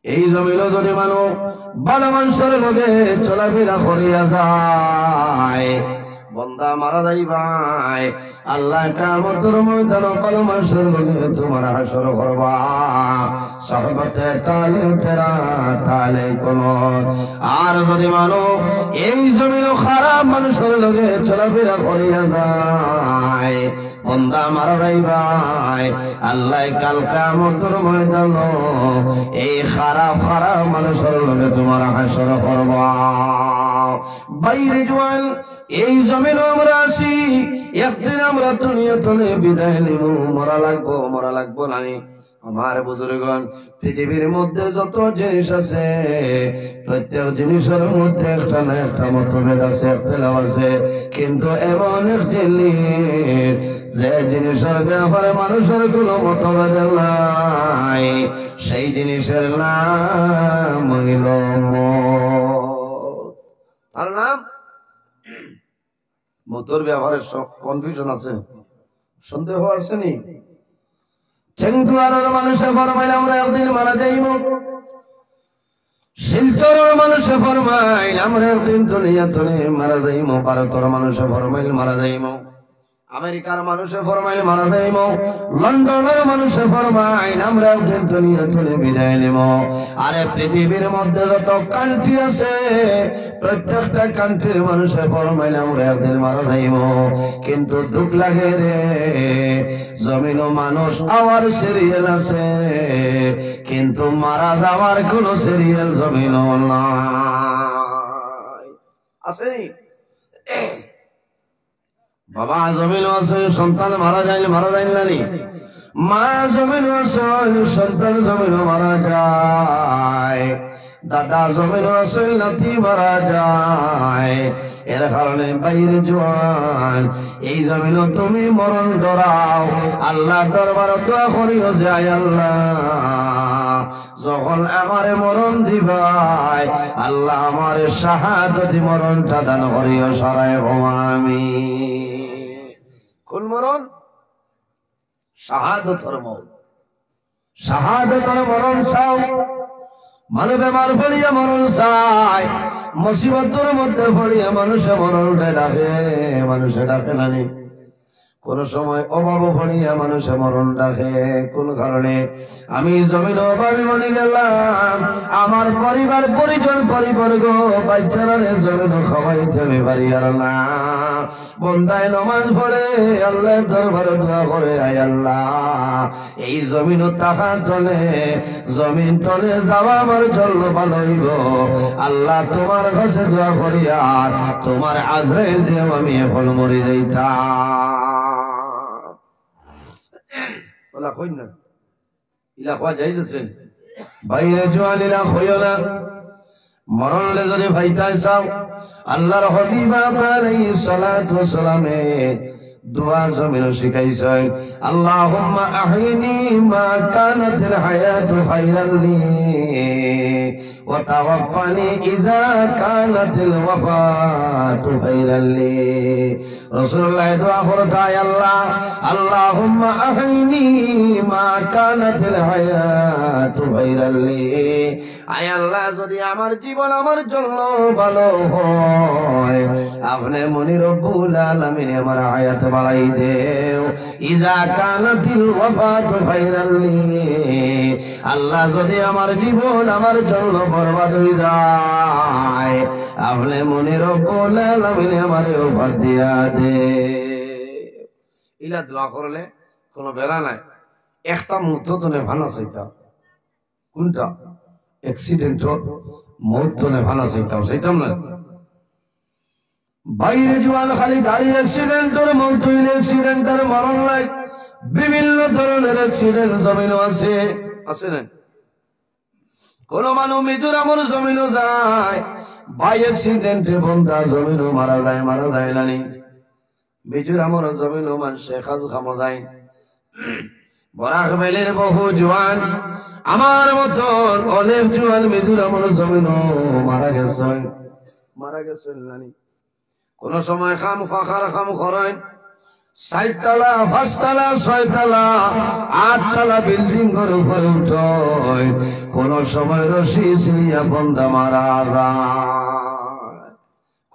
এই জমিনও যদি মানুষ ভালো মানুষের লগে চলাফেরা করিয়া যায়, বন্দা মারা যাই ভাই, আল্লাহ কিয়ামতের ময়দানে ভালো মানুষের লগে তোমার হাসর করবা। সহবতে তালে তেরা তালে কোন। আর যদি মানুষ এই জমিনও খারাপ মানুষের লগে চলাফেরা করিয়া যায়, বন্দা মারা যাই ভাই, আল্লাহ কাল কিয়ামতের ময়দানে এই খারাপ খারাপ মানুষের লগে তোমার হাসর করবা। বাইরে জওয়ান, এই জমিনে আমরা আছি, একদিন আমরা দুনিয়া থেকে বিদায় নিব, মরা লাগবো নানি। আমার বুজুর্গণ, পৃথিবীর মধ্যে যত জিনিস আছে, প্রত্যেক জিনিসের মধ্যে একটা না একটা মতভেদ আছে, ইখতিলাফ আছে, কিন্তু এমন এক জিনিস যে জিনিসের ব্যাপারে মানুষের কোনো মতভেদ নাই, সেই জিনিসের নাম হইল মত। তার নাম মতের ব্যাপারে কনফিউশন আছে, সন্দেহ আসেনি। চেংটুয়ারের মানুষে ফরমাইল আমরা একদিন মারা যাইব, শিলচরের মানুষে ফরমাইল আমরা একদিন দুনিয়া থেকে মারা যাইব, ভারতের মানুষে ফরমাইল মারা যাইব, আমেরিকার মানুষে ফরমাইল মারা যাইব, লন্ডনের মানুষে ফরমাইল আমরা একদিন দুনিয়া থেকে বিদায় নেব। আরে পৃথিবীর মধ্যে যত কান্ট্রি আছে, প্রত্যেকটা কান্ট্রির মানুষে ফরমাইল আমরা একদিন মারা যাইব। কিন্তু দুঃখ লাগে রে, জমিনও মানুষ আবার সিরিয়াল আছে, কিন্তু মারা যাওয়ার কোন সিরিয়াল জমিনও নাই। আসেনি বাবা? জমিন আছে, সন্তান মারা যায় নানি? মা জমিন আছে, সন্তান জমিন মারা যায়, দাদা জমিন আছে, নাতি মারা যায়। এর কারণে বাইরে জওয়ান, এই জমিন তুমি মরণ ডরাও, আল্লাহ দরবার দোয়া করিও যে আয় আল্লাহ, যখন আমারে মরণ দিবাই, আল্লাহ আমারে শাহাদতি মরণটা দান করিও সরাই আমি। কোন মরণ? শাহাদতের মরণ। শাহাদতের মরণ চাও? মানে বেমার পড়িয়া মরণ চাই, মুসিবতের মধ্যে পড়িয়া মানুষে মরণটা ডাকে, মানুষে ডাকে নানি? কোন সময় অভাব পড়িয়া মানুষে মরণ ডাকে। কোন কারণে? আমি জমিন অভাবী মনে গেলাম, আমার পরিবার পরিজন পরিবর্গ বাচ্চারা জমিন খাওয়াইতে আমি পারি আর না। বন্দায় নমাজ পড়ে আল্লাহ দরবারে দোয়া করে, আয় আল্লাহ এই জমিন তাহা তলে, জমিন তলে যাওয়া আমার জন্য ভালো হইব, আল্লাহ তোমার কাছে দোয়া করি, আর তোমার আজরাইল দেও আমি এখন মরে যাইতাম। ওলা কই না ইলা কোয়া যাইতেছেন বাইরে জওয়ান, ইলা কইও না। মরণলে যদি ভাইতাই চাও, আল্লাহর হাবিব আলাইহিস সালাতু ওয়াস সালামে দোয়া জমিন শিখাইছেন, আল্লাহুম্মা আহইনি মা কানাতিল হায়াতু খায়রাল লি ওয়া তাওয়াফানি ইযা কানাতিল ওয়াফাতু খায়রাল লি। রাসূলুল্লাহ দোয়া করতেন, আল্লাহ আল্লাহুম্মা আহইনি মা কানাতিল হায়াতু খায়রাল লি, আয় আল্লাহ যদি আমার জীবন আমার জন্য ভালো হয়, আপনি মনি রব্বুল আলামিন আমার হায়াত বাড়াই দেও। ইজা কানাতিল ওয়াফাতু খায়রাল লি, আল্লাহ যদি আমার জীবন আমার জন্য বরবাদ হয়ে যায়, আপনি মনি রব্বুল আলামিন আমারে ওফাত দিয়া দে। ইলা দোয়া করলে কোনো বেড়া নাই। একটা মুহূর্ত তো নেভানা চাইতাম, কোনটা? অ্যাক্সিডেন্ট মৌত তো নেভানা চাইতাম না। বাইরে জওয়ান খালি গাড়ি অ্যাক্সিডেন্টের মৌত হইলে অ্যাক্সিডেন্টের মরণ নাই, বিভিন্ন ধরনের অ্যাক্সিডেন্ট জমিনও আছে, আছে না? কোন মানুষ মিজোরামের জমিনও যায়, বাই অ্যাক্সিডেন্টে বন্ধা জমিনও মারা যায় নানি? মিজোরামের জমিনও মানুষে খাজ খামো যায়। বরাক বেলের বহু জওয়ান আমার মতন অনেক জওয়ান মিজোরামের জমিনও মারা গেছেন নানি? কোন সময় খাম করেন, 4 তলা 5 তলা 6 তলা 8 তলা বিল্ডিং এর উপরে উঠয় কোন সময় রশি ছিড়িয়া বন্ধা মারা যায়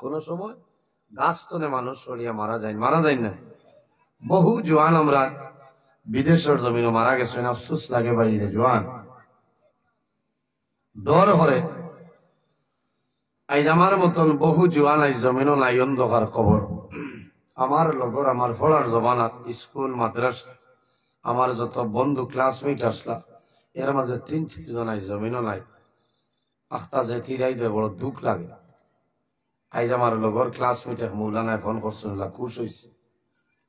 কোন সময় গাছ তলে মানুষ সরিয়া মারা যায় না বহু জওয়ান আমরা বিদেশের জমিনে মারা গেছে আফসোস লাগে বাইরে জওয়ান ডর করে আইজ আমার মতন বহু জওয়ান আইজ জমিনও নাই অন্ধকার খবর আমার লগর আমার পড়ার জমানাত স্কুল মাদ্রাসা আমার যত বন্ধু ক্লাসমেট আসলা এর মাঝে 3-4 জন আইজ জমিনও নাই আখতা যে তিরাই দেয় বড় দুঃখ লাগে আইজ আমার লগর ক্লাসমেট এক মৌলানায় ফোন করছেন খুশ হয়েছে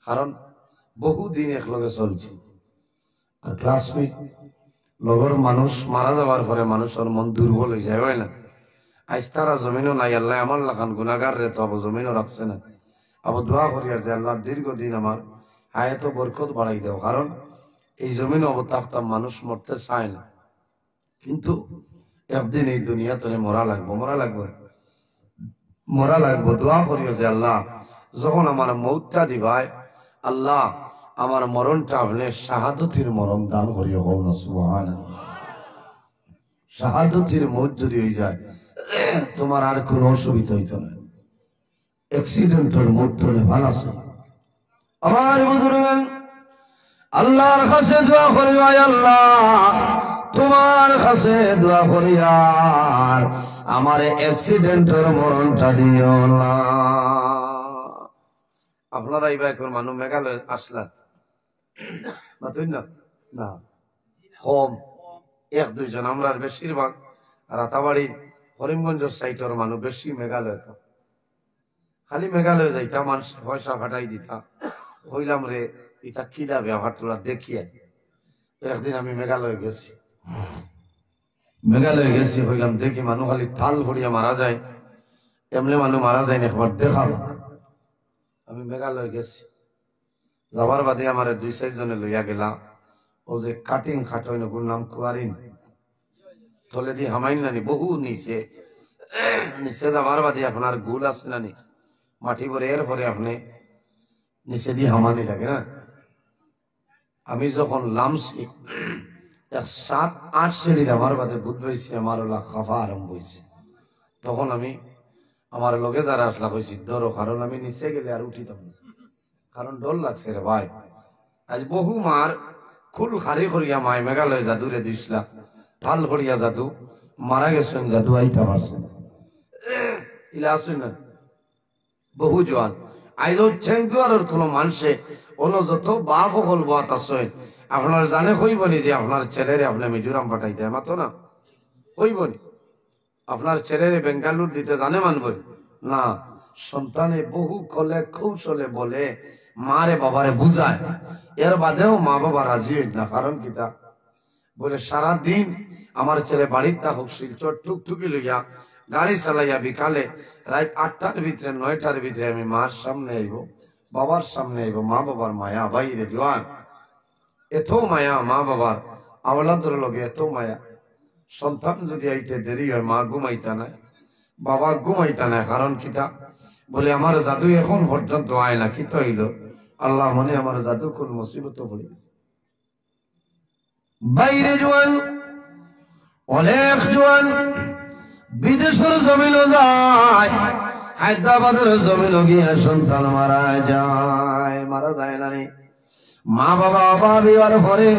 কারণ বহুদিন একলগে চলছে আর ক্লাসমেট লগর মানুষ মারা যাওয়ার পরে মানুষের মন দুর্বল হয়ে যায় হয় না আজ তারা জমিনও নাই আল্লাহ আমার লাখান গুনাগার রে তো আবু জমিনও রাখছে না আবু দোয়া করি আর যে আল্লাহ দীর্ঘদিন আমার হায়াত বরকত বাড়াই দেও কারণ এই জমিনও অব থাকতাম মানুষ মরতে চায় না কিন্তু একদিন এই দুনিয়াতে মরা লাগবো দোয়া করিও যে আল্লাহ যখন আমার মৌতটা দিবাই আল্লাহ আমার মরণটা আপনি শাহাদতির মরণ দান করিও না সুবহানাল্লাহ শাহাদতির মৌত যদি হয়ে যায় তোমার আর কোনো অসুবিধা হইতো না অ্যাক্সিডেন্টের মৌত হলে ভালো আছে আমার বুজুর্গান আল্লাহর কাছে দোয়া করি আল্লাহ তোমার কাছে দোয়া করি আর আমার অ্যাক্সিডেন্টের মরণটা দিও না আপনারা এইবার এখন মানুষ মেঘালয় আসলেন না হোম 1-2 জন আমরা বেশিরভাগ রাতাবাড়ি করিমগঞ্জ সাইটের মানুষ বেশি মেঘালয় খালি মেঘালয় যাইতা মানুষ পয়সা ফাটাই দিতা হইলাম রে এটা কিলা ব্যবহার তোরা দেখিয়ে একদিন আমি মেঘালয় গেছি হইলাম দেখি মানুষ খালি তাল ভরিয়া মারা যায় এমনি মানুষ মারা যায় না একবার দেখাবো আমি মেঘালয় গেছি যাবার বাদে আমার 2-4 জনে লইয়া গেলা ও যে কাটিং খাটইন ওর নাম কুয়ারিন তলে দিয়ে হামাইন নানি বহু নিচে যাবার বাদে আপনার গুল আছে নানি মাটি ভরে এর পরে আপনি নিচে দিয়ে হামানি লাগে না আমি যখন লামছি 7-8 সিঁড়ির আমার বাদে বুধ হয়েছি আমার ওলা খাফা আরম্ভ হয়েছে তখন আমি আমার লগে যারা আসলা হয়েছি ডরো কারণ আমি নিচে গেলে আর উঠিতাম না কারণ ডর লাগছে রে ভাই আজ বহু মার খুল খারি করিয়া মায় মেঘালয় জাদুরে দিছিলা তাল করিয়া জাদু মারা গেছেন জাদু আইতা পারছেন ইলা আসেন না বহু জোয়ান আইজ ছেঙ্গুয়ারের কোন মানুষে অন্য যত বাপ হল বাত আছে আপনার জানে হইবনি যে আপনার ছেলেরে আপনি মিজোরাম পাঠাইতে মাতো না হইবনি আপনার ছেলেরে বেঙ্গালুর দিতে জানে মানবই না সন্তানে বহু কলে কৌশলে বলে মারে বাবারে বুঝায় এর বাদেও মা বাবা রাজি হইত না কারণ কিতা বলে সারা দিন আমার ছেলে বাড়ির থাকুক শিলচর টুকটুকি লইয়া গাড়ি চালাইয়া বিকালে রাত 8টার ভিতরে 9টার ভিতরে আমি মার সামনে আইব বাবার সামনে আইব মা বাবার মায়া বাইরে জোয়ান এত মায়া মা বাবার আওলাদের লগে এত মায়া সন্তান যদি আইতে দেরি হয় মা ঘুমাইতা নাই বাবা ঘুমাইতা নাই কারণ কিতা বলে আমার জাদু এখন পর্যন্ত আয় না কিতা হইল আল্লাহ মনে আমার জাদু কোন মুসিবত পড়েছে বাইরে জোয়ান অনেক জোয়ান বিদেশের জমিনও যায় হায়দ্রাবাদের জমিনও গিয়ে সন্তান মারা যায় না মা বাবা অভাবীর পরে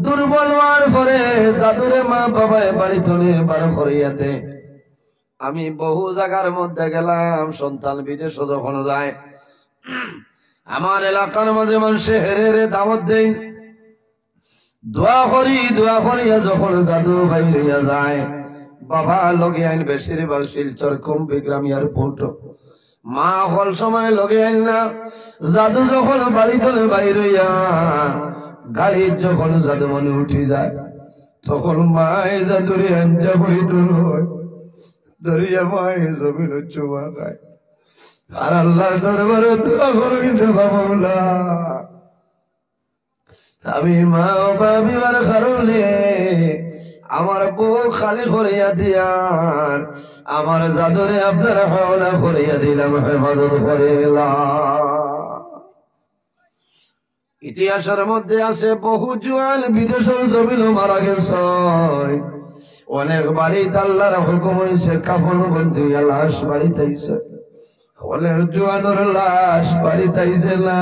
দুর্বল হওয়ার পরে জাদুরে মা বাবায় বাড়ি তুলে বার করিয়া দে আমি বহু জায়গার মধ্যে গেলাম সন্তান বিদেশে যখন যায় আমার এলাকার মাঝে মানুষে হেরে দাওয়াত দেই দোয়া করিয়া যখন জাদু বাইরিয়া যায় বাবা লগে আইন বেশিরভাগ শিলচর কুম্ভি গ্রাম এয়ারপোর্ট মা হল সময় লগে আইন না জাদু যখন বাড়ি চলে বাইরিয়া গাড়ির যখন জাদু মনে উঠে যায় তখন মায় জাদুরে আঞ্জা করি দূর হয় দরিয়া মায় জমিন চুমা খায় আর আল্লাহর দরবারে দোয়া করুন রে বাবা আমি মা বাবিবার কারণে আমার বউ খালি করিয়া দিয়ার আমার জাদুরে আপনারা হাওলা করিয়া দিলাম হেফাজত করে ইতিহাসের মধ্যে আছে বহু জোয়ান বিদেশের জমিন মারা গেছে, অনেক বাড়িতে আল্লাহর হুকুম হয়েছে কাফন বন্দি লাশ বাড়িতে আইছে, অনেক জোয়ানের লাশ বাড়িতে আইছে না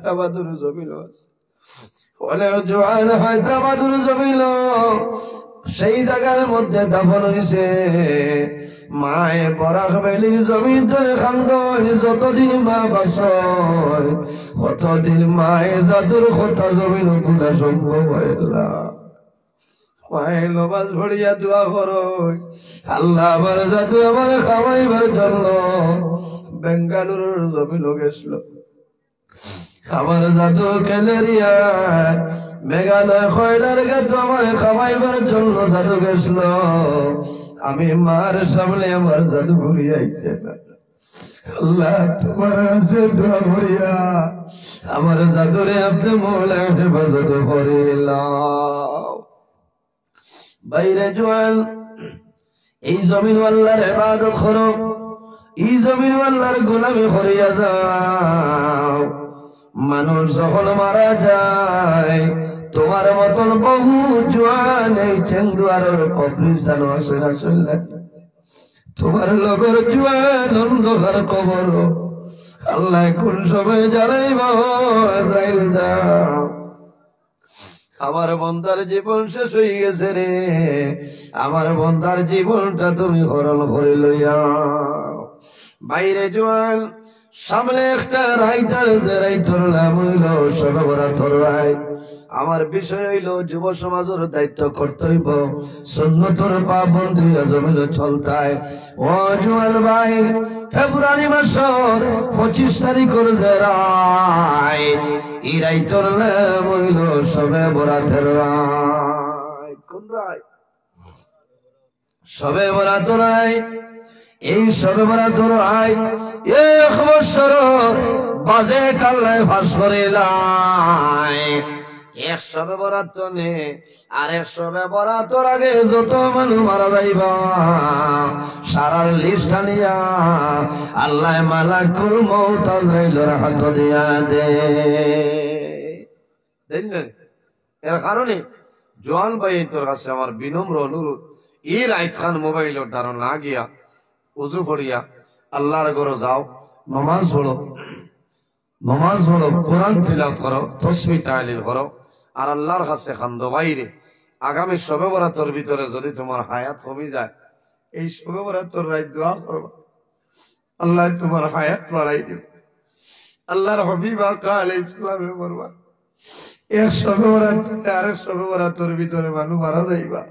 হায়দ্রাবাদের জমিন আছে, অনেক জোয়ান হায়দ্রাবাদের জমিন সেই জায়গার মধ্যে দাফন হয়েছে। মায়ে বরাক বেলির জমিন ধরে খান্দ, যতদিন মা বাঁচয় ততদিন মায়ে জাদুর কথা জমিন তোলা সম্ভব হয় না। মায়ের নমাজ পড়িয়া দোয়া করো, আল্লাহ আমার জাদু আমার খাওয়াইবার জন্য বেঙ্গালুরুর জমিন গেছিল, আমার জাদু ক্যালেরিয়া মেঘালয় খয়লার গাছ আমার খাওয়াইবার জন্য জাদু গেছিল। আমি মার সামনে আমার জাদু ঘুরিয়ে আইছে না, আল্লাহ তোমার কাছে দোয়া করিয়া আমার জাদুরে আপনি মৌলা হেফাজত করিলাম। বাইরে জোয়ান, এই জমিন আল্লাহর ইবাদত করো, এই জমিন আল্লাহর গোলামি করিয়া যাও। মানুষ যখন মারা যায় তোমার মতন বহু জোয়ান এই ঠেংদুয়ারের কবরস্থান আসে না, চললে তোমার লগর জোয়ান অন্ধকার কবর আল্লাহ কোন সময় জানাইব আজরাইল যাও, আমার বন্দার জীবন শেষ হয়ে গেছে রে, আমার বন্দার জীবনটা তুমি হরণ করে লইয়া। বাইরে জোয়ান, সামনে একটা রাইটার যে রাইতর নাম হইল সবে বরাতর রায়। আমার বিষয় হইল যুব সমাজের দায়িত্ব কর্তব্য সুন্নতর পাবন্দি জমিল চলতায়। ও জোয়ান ভাই, ফেব্রুয়ারি মাসের 25 তারিখের যে রায়, এই রাইতর নাম হইল সবে বরাতের রায়। কোন রায়? সবে বরাতর রায়। এই সবে বরাতর রায় 1 বছর বাজেট আল্লাহ ফাঁস করিলাই। 1 সবে বরাত নে আর 1 সবে বরাতর আগে যত মানুষ মারা যাইবা সারার লিস্ট আনিয়া আল্লাহ মালাকুল মউত আজরাইলের হাত দিয়া দে। এর কারণে জোয়ান ভাই তোর কাছে আমার বিনম্র অনুরোধ, এই রাইত খান মোবাইলের ধারণ না গিয়া উজু পড়িয়া আল্লাহর ঘরে যাও, নামাজ পড়ো, নামাজ পড়ো, কোরআন তিলাওয়াত করো, তাসবিহ তাহলিল করো, আর আল্লাহর কাছে কান্দো। বাইরে আগামী শবে বরাতের ভিতরে যদি তোমার হায়াত কমে যায়, এই শবে বরাতের রাত দোয়া করবা, আল্লাহ তোমার হায়াত বাড়াই দিবে। আল্লাহর হাবিব আকা আলাইহিস সালামে বলবা, 1 শবে বরাত আর 1 শবে বরাতের ভিতরে মানুষ মারা যাইবা,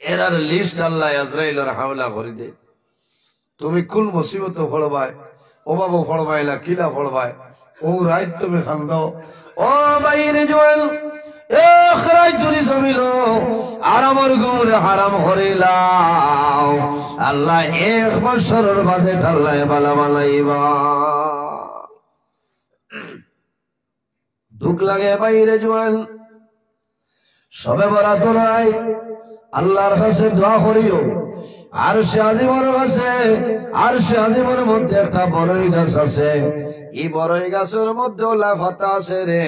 এরার লিস্ট আল্লাহ আজরাইলের হাওলা করে দে। তুমি কোন মুসিবত ফলবাই, অভাব ফলবাই না কিলা ফলবাই, ও রাত তুমি খান্দ। ও বাইরে জোয়াল, এক রাত চুরি জমিল আর আমার গুমরে হারাম হরিলাও, আল্লাহ 1 বছরের বাজেট আল্লাহ বালা বালাইবা। দুঃখ লাগে বাইরে জোয়াল, সবে বরাতর রায় আল্লাহর কাছে দোয়া করিও। আরশে আজিমের কাছে, আরশে আজিমের মধ্যে একটা বড়ই গাছ আছে, এই বড়ই গাছের মধ্যে লাফাতা আছে রে।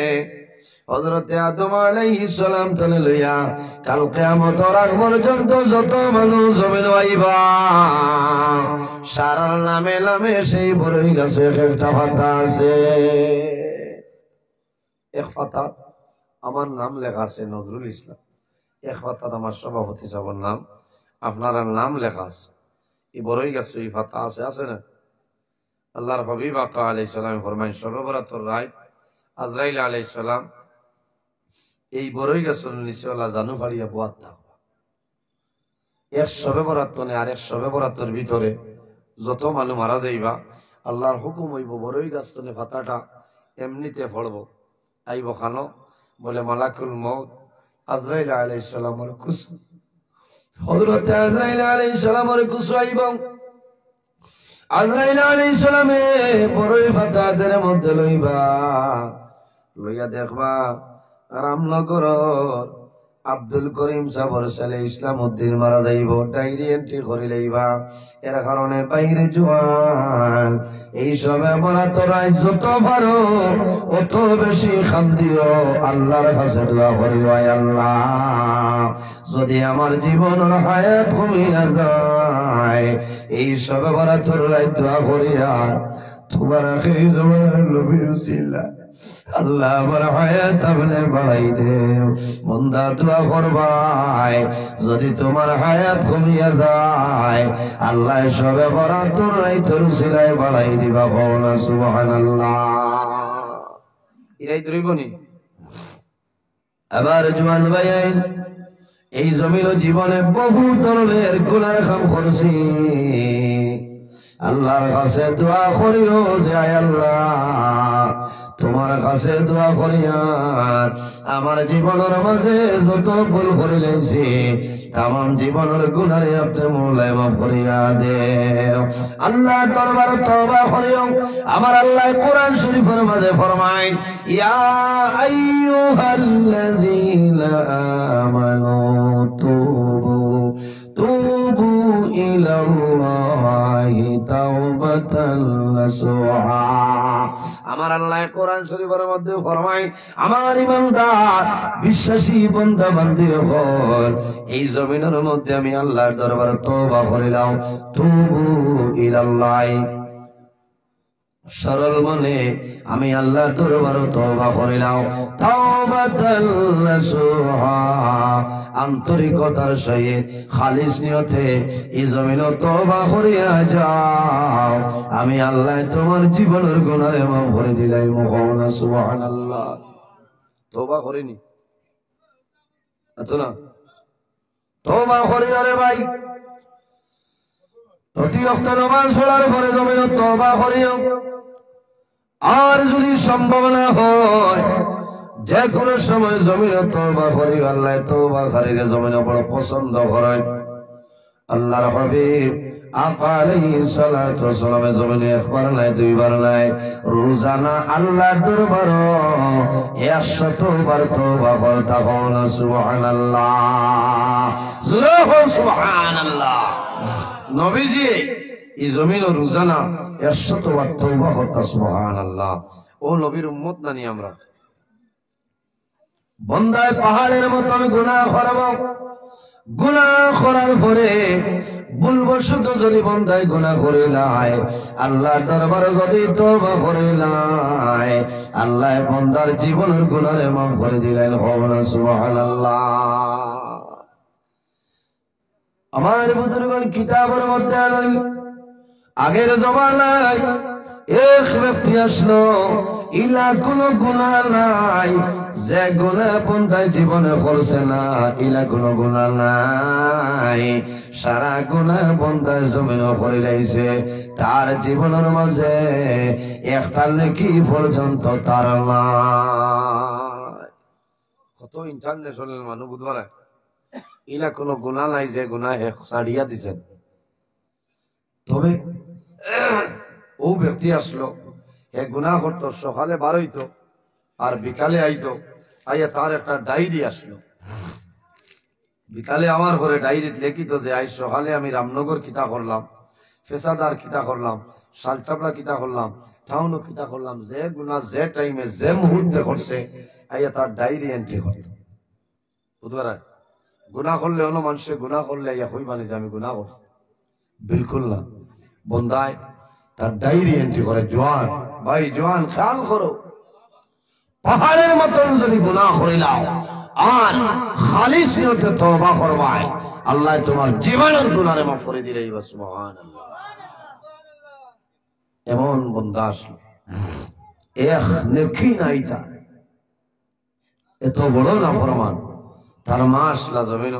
হযরতে আদম আলাইহিস সালাম থেকে লইয়া কাল কিয়ামতের আগ পর্যন্ত যত মানুষ জমিন আইবা সারার নামে নামে সেই বড়ই গাছে একটা পাতা আছে। এক পাতা আমার নাম লেখা আছে নজরুল ইসলাম, এক পাতা আমার সভাপতি সাহেবের নাম, আপনার নাম লেখা আছে। এই বড়ই গাছ এই পাতা আছে, আছে না? আল্লাহর হাবিব আকা আলাইহিস সালাম ফরমায়, শবে বরাতের রাত আজরাইল আলাইহিস সালাম এই বড়ই গাছের নিচে আল্লাহ জানু ফাড়িয়া বোয়াত থাকবা। 1 শবে বরাত আর 1 শবে বরাতের ভিতরে যত মানুষ মারা যাইবা আল্লাহর হুকুম হইব বড়ই গাছ তনে পাতাটা এমনিতে ফলব আইব খানো, বলে মালাকুল মউত আজরাইল আলাইহিস সালামের কুসু, হযরতে আজরাইল আলাইহিস সালামের কুসু আইব। আজরাইল আলাইহিস সালামে বড়ই পাতাদের মধ্যে লইবা, লইয়া দেখবা রামনগর আব্দুল করিম সাবর ছেলে ইসলাম উদ্দিন মারা যাইব, ডায়েরি এন্ট্রি করে লইবা। এর কারণে বাইরে জোয়ান এই সবে বলা তোরাই যত পারো অত বেশি খান্দিও, আল্লাহর কাছে দোয়া করি, আল্লাহ যদি আমার জীবনের হায়াত কমিয়া যায় এই সবে বলা তোরাই দোয়া করি, আর তোমার আখিরি জমানার নবীর উসিলা আল্লাহ আমার হায়াত আপনি বাড়াই দেও। বন্দা দোয়া করবাই যদি তোমার হায়াত কমিয়া যায় আল্লাহ সবে বরাত তোর রাইতের উসিলায় বাড়াই দিবা, কওনা সুবহানাল্লাহ। ইরাই ধরিবনি আবার জওয়ান ভাই, এই জমিন জীবনে বহু ধরনের গুনার কাম করছি, আল্লাহর কাছে দোয়া করিও যে আয় আল্লাহ তোমার কাছে দোয়া করিয়া আমার জীবনের মাঝে যত ভুল করে লেছি তাম জীবনের গুনারে আপনি মোলায় মাফ করিয়া দেও। আল্লাহ দরবার তওবা করিও। আমার আল্লাহ কোরআন শরীফের মাঝে ফরমায়, ইয়া আইয়ুহাল্লাযীনা আমানু তুবু ইলাল্লাহি তাওবাতান নাসুহা। আমার আল্লাহ কোরআন শরীফের মধ্যে ফরমায়, আমার ইমানদার বিশ্বাসী বান্দা বান্দি হল এই জমিনের মধ্যে আমি আল্লাহর দরবারে তওবা করিলাম। তুবু ইলাল্লাহি, সরল মনে আমি আল্লাহর দরবারে তওবা করিলাম। তাওবাতান নাসুহা, আন্তরিকতার সহিত খালিস নিয়তে এই জমিনে তওবা করিয়া যাও, আমি আল্লাহ তোমার জীবনের গুনাহে মাফ করে দিলাই। কওনা সুবহানাল্লাহ। তওবা করিনি এত না, তওবা করিয়া রে ভাই প্রতি ওয়াক্ত নামাজ পড়ার পরে জমিনে তওবা করিও। আর যদি সম্ভব না হয় যে কোনো সময় জমিনে তওবা করি, আল্লাহ তওবাকারীকে জমিনে বড় পছন্দ করেন। আল্লাহর হাবিব আকা আলাইহিস সালাতু ওয়াস সালামের জমিনে একবার নাই দুইবার নাই রোজানা আল্লাহর দরবারে 100 বার তওবা করতে হন। সুবহানাল্লাহ, জোরে বল সুবহানাল্লাহ। নবীজি এই জমিন ও রোজানা 100 বার তওবা করতে, সুবহানাল্লাহ। ও নবীর উম্মত নানি আমরা বন্দায় পাহাড়ের মতন গুনাহ করব, গুনাহ করার পরে ভুলবশত যদি বন্দায় গুনাহ করে লাই আল্লাহর দরবারে যদি তওবা করে লাই আল্লাহ বন্দার জীবনের গুনাহে মাফ করে দিলেন। সুবহানাল্লাহ। আমার বুজুর্গগণ কিতাবের মধ্যে আনেন, আগের জমানায় এক ব্যক্তি আসলো, ইলা কোনো গুনাহ নাই, যে গুনাহ বন্দায় জীবনে করছে না ইলা কোনো গুনাহ নাই, সারা গুনাহ বন্দায় জমিনে করে লাইছে, তার জীবনের মাঝে একটা নেকি পর্যন্ত তার নাই। কত ইন্টারন্যাশনাল মানুষ বুধবার ইলা কোনো গুনাহ নাই যে গুনাহ ছাড়িয়া দিছেন। তবে ও ব্যক্তি আসলো, এ গুনাহ করতো, সকালে বার হইতো আর বিকালে আইতো, আইয়া তার একটা ডায়েরি আসলো। বিকালে আমার ঘরে ডায়েরিত লিখিত যে আজ সকালে আমি রামনগর কিতা করলাম, ফেসাদার কিতা করলাম, শালচাপড়া কিতা করলাম, টাউনও কিতা করলাম, যে গুনাহ যে টাইমে যে মুহূর্তে করছে আইয়া তার ডায়েরি এন্ট্রি করতো। বুধবার গুনাহ করলে অন্য মানুষের গুনাহ করলে আইয়া কইবানি যে আমি গুনাহ করছি, বিলকুল না। বন্দায় তার ডায়েরি এন্ট্রি করে। জওয়ান ভাই, জওয়ান খেয়াল করো, পাহাড়ের মতন যদি গুনাহ করিলাও আর খালিস নিয়তে তওবা করবাই আল্লাহ তোমার জীবনের গুনাহে মাফ করে দিলেই। সুবহানাল্লাহ। এমন বন্দা আসলো, এক নেকি নাই তার, এত বড় নাফরমান। তার মা আসলা জমিন,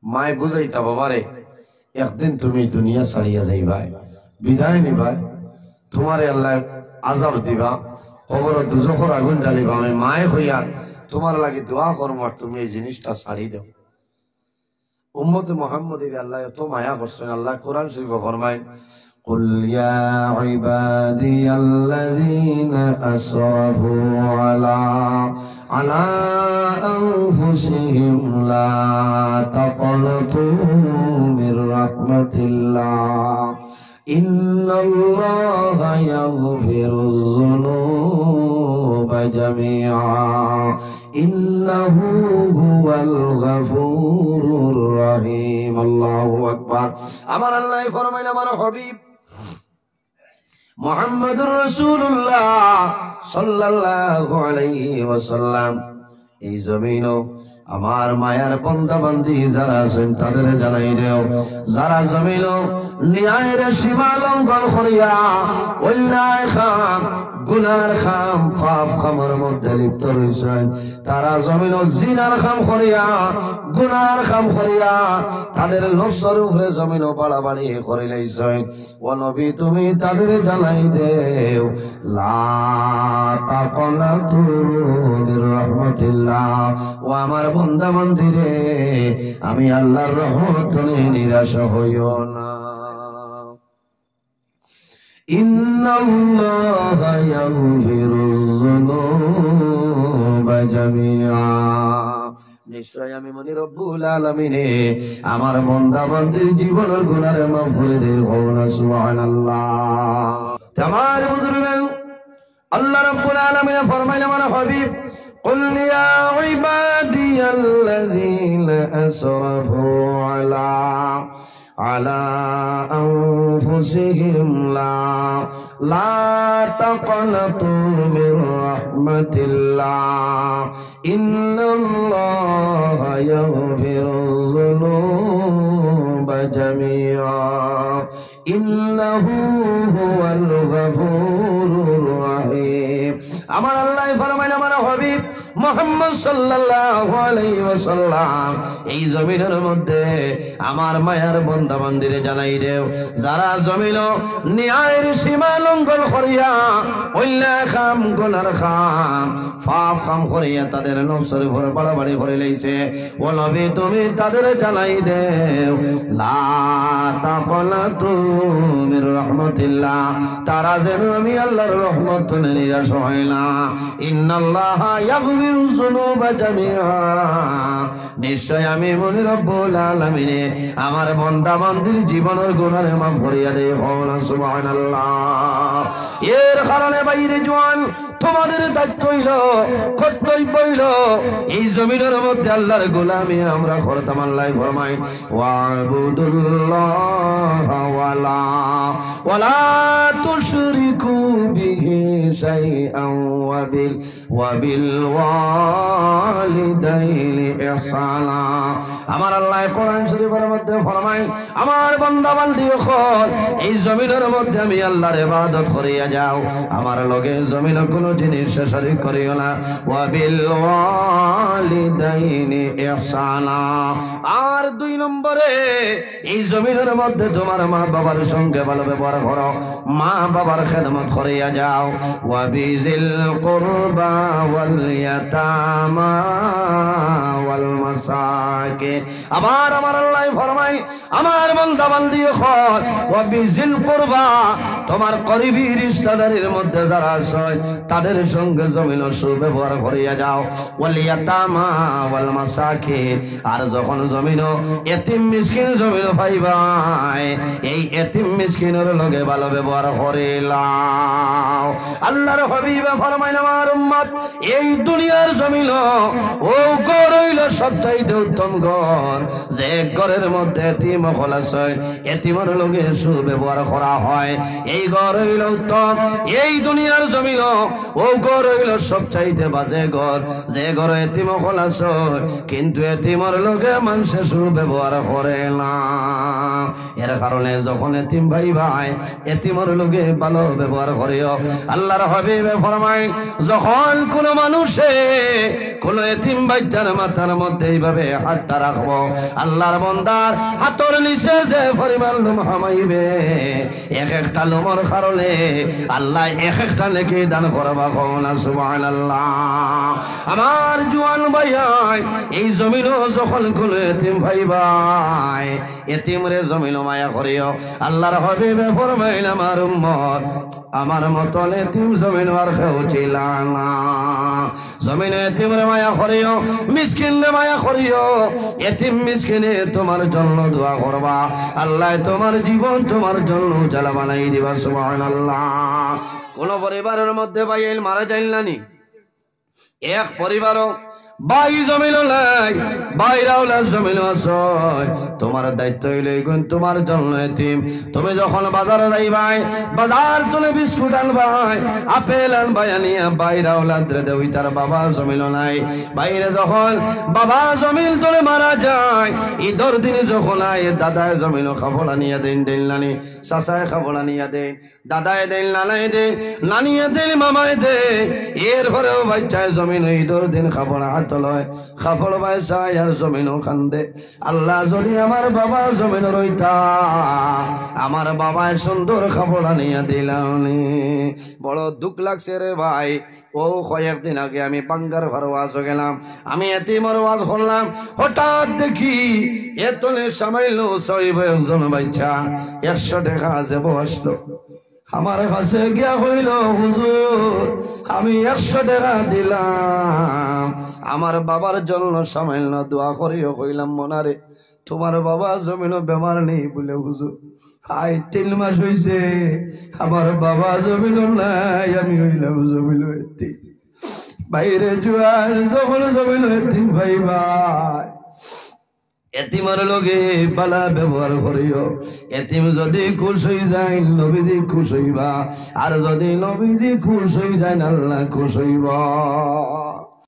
মায় বুঝাইতা, বাবারে একদিন তুমি দুনিয়া ছাড়িয়া যাইবাই, বিদায় নিবাই, তোমারে আল্লাহ আযাব দিবা, কবর দুজখের আগুন ঢালিবা, আমি মায়ে হইয়া তোমার লাগি দোয়া করব আর তুমি এই জিনিসটা ছাড়ি দাও। উম্মতে মুহাম্মদীর আল্লাহ এত মায়া করছেন। আল্লাহ কোরআন শরীফে ফরমায়, কুল ইয়া ইবাদিয়াল্লাযীনা আসরাফু আলা على أنفسهم لا تقنطوا من رحمة الله إن الله يغفر الذنوب جميعا إنه هو الغفور الرحيم الله أكبر أمر الله فرمائنا أمر حبيب মুহাম্মদুর রাসূলুল্লাহ সাল্লাল্লাহু আলাইহি ওয়াসাল্লাম এই জমিনও আমার মায়ার বান্দা বান্দি যারা আছেন তাদের জানাই দেও যারা জমিনও ন্যায়ের সীমা লঙ্ঘন করিয়া অন্যায় খাম গুনার খাম পাপ খামের মধ্যে লিপ্ত রয়েছেন তারা জমিনও জিনার খাম করিয়া গুনার খাম করিয়া তাদের নফসের উপরে জমিনও বাড়াবাড়ি করে লাইছেন ও নবী তুমি তাদের জানাই দেও লা তাকনাতু মির রাহমাতিল্লাহ ও আমার বান্দা বান্দিরে আমি আল্লাহর রহমত থেকে নিরাশ হইও না ইন্নাল্লাহা ইয়াগফিরুয যুনুবা জামিআ নিশ্চয় আমি মনি রব্বুল আলামিনে আমার বান্দা বান্দির জীবনের গুনাহ মাফ করে দেব না সুবহানাল্লাহ তামার বুজুর্গান আল্লাহ রাব্বুল আলামিন ফরমাইলেন আমার হাবিব قل يا عبادي الذين أسرفوا على أنفسهم لا تقنطوا من رحمة الله إن الله يغفر الذنوب جميعا إنه هو الغفور الرحيم আমার আল্লাহ ফরমাইলেন আমার হাবিব মুহাম্মদ সাল্লাল্লাহু আলাইহি ওয়াসাল্লাম এই জমিনের মধ্যে আমার মায়ার বান্দা বান্দিরে জানাই দেও যারা জমিন ন্যায়ের সীমা লঙ্ঘন করিয়া অন্যায় খাম গুনার খাম পাপ খাম করিয়া তাদের নফসের উপর বাড়াবাড়ি করে লইছে ও নবী তুমি তাদের জানাই দেও লা তাকনাতু মির রাহমাতিল্লাহ তারা যেন আমি আল্লাহর রহমত থেকে নিরাশ হয় না ইন্নাল্লাহা ইয়াগফিরুয যুনুবা জামিআ নিশ্চয় আমি মনি রব্বুল আলামিন আমার বান্দা বান্দির জীবনের গুনাহ মাফ করিয়া দেব না সুবহানাল্লাহ এর কারণে বাইরে জওয়ান তোমাদের দায়িত্ব হইল কর্তব্য হইল এই জমিনের মধ্যে আল্লাহর গোলামি আমরা করতাম আল্লাহ ফরমায় ওয়াবুদুল্লাহ ওয়ালা তুশরিকু বিহি শাইআন ওয়াবিল ওয়ালিদাইনি ইহসানা আমার আল্লাহ কোরআন শরীফের মধ্যে ফরমায় আমার বান্দা বান্দি হল এই জমিনের মধ্যে আমি আল্লাহর ইবাদত করিয়া যাও আমার লগে জমিন কোনো জিনিস শরীক করিও না ওয়াবিল ওয়ালিদাইনি ইহসানা আর দুই নম্বরে এই জমিনের মধ্যে তোমার মা বাবার সঙ্গে ভালো ব্যবহার করো মা বাবার খেদমত করিয়া যাও ওয়াবিজিল কুরবা ওয়াল ইয়াতামা ওয়াল মাসাকিন আবার আমার আল্লাহ ফরমায় আমার বান্দা বান্দি হল ওয়াবিজিল কুরবা তোমার করিবি রিশতেদারের মধ্যে যারা আছে তাদের সঙ্গে জমিন সুব্যবহার করিয়া যাও ওয়াল ইয়াতামা ওয়াল মাসাকিন আর যখন জমিন এতিম মিসকিন জমিন পাইবাই এই এতিম মিসকিনের লগে ভালো ব্যবহার করিলাও আল্লাহর হাবিব ফরমায় আমার উম্মত এই দুনিয়ার জমিন ও ঘর হইল সবচাইতে উত্তম ঘর যে ঘরের মধ্যে এতিম হল আছে এতিমের লগে সুব্যবহার করা হয় এই ঘর হইল উত্তম এই দুনিয়ার জমিন ও ঘর হইল সবচাইতে বাজে ঘর যে ঘরে এতিম হল আছে কিন্তু এতিমের লগে মানুষে সুব্যবহার করে না এর কারণে যখন এতিম ভাই ভাই এতিমের লগে ভালো ব্যবহার করিও আল্লাহর হাবিব ফরমায় যখন কোন মানুষে কোন এতিম বাচ্চার মাথার মধ্যে এইভাবে হাতটা রাখবো আল্লাহর বান্দার হাতের নিচে যে পরিমাণ লোম হামাইবে এক একটা লোমর কারণে আল্লাহ এক একটা নেকি দান করবা কোনা সুবহানাল্লাহ আমার জওয়ান ভাই এই জমিনও যখন কোন এতিম ভাই ভাই এতিমরে জমিন জমিন মায়া করিও আল্লাহর হাবিবে ফরমাইল আমার উম্মত আমার মতন এতিম জমিন আর কেউ ছিল না জমিনে এতিমরে মায়া করিও মিসকিনরে মায়া করিও এতিম মিসকিনে তোমার জন্য দোয়া করবা আল্লাহ তোমার জীবন তোমার জন্য উজালা বানাই দিবা সুবহানাল্লাহ কোন পরিবারের মধ্যে ভাইয়ের মারা যাইল নানি এক পরিবারও বাই জমিল নাই বাইরাওলা জমিল আছে তোমার দায়িত্ব হইল এখন তোমার জন্য এতিম তুমি যখন বাজারে যাইবাই বাজার তুলে বিস্কুট আনবাই আপেল আনবাই আনিয়া বাইরাওলা দে ওই তার বাবা জমিল নাই বাইরে যখন বাবা জমিল তুলে মারা যায় ঈদের দিন যখন আয় দাদায় জমিল খাবার আনিয়া দেন দেন নানি চাচায় খাবার আনিয়া দেন দাদায় দেন নানায় দেন নানিয়ে দেন মামায় দেন এরপরেও বাচ্চায় জমিন ঈদের দিন খাবার হাত লয় খাফড় বাইসা আর জমিনও কান্দে আল্লাহ যদি আমার বাবা জমিন রইতা আমার বাবায় সুন্দর খাবার আনিয়া দিলানি বড় দুঃখ লাগছে রে ভাই ও কয়েকদিন আগে আমি বাঙ্গার ঘর ওয়াজ গেলাম আমি এতিমর ওয়াজ করলাম হঠাৎ দেখি এতনে সামাইলো সইব একজন বাচ্চা 100 টাকা যাবো আসলো আমার কাছে গিয়া হইল হুজুর আমি 100 টাকা দিলাম আমার বাবার জন্য সামান্য দোয়া করিও কইলাম মনারে তোমার বাবা জমিনও বেমার নেই বলে হুজুর 3 মাস হইছে আমার বাবা জমিনও নাই আমি হইলাম জমিনও এতিম বাইরে জুয়াল যখন জমিনও এতিম ভাই ভাই এতিমের লগে বালা ব্যবহার করিও এতিম যদি খুশ হয়ে যায় নবীজি খুশ হইবা আর যদি নবীজি খুশ হয়ে যায় আল্লাহ খুশ হইবা।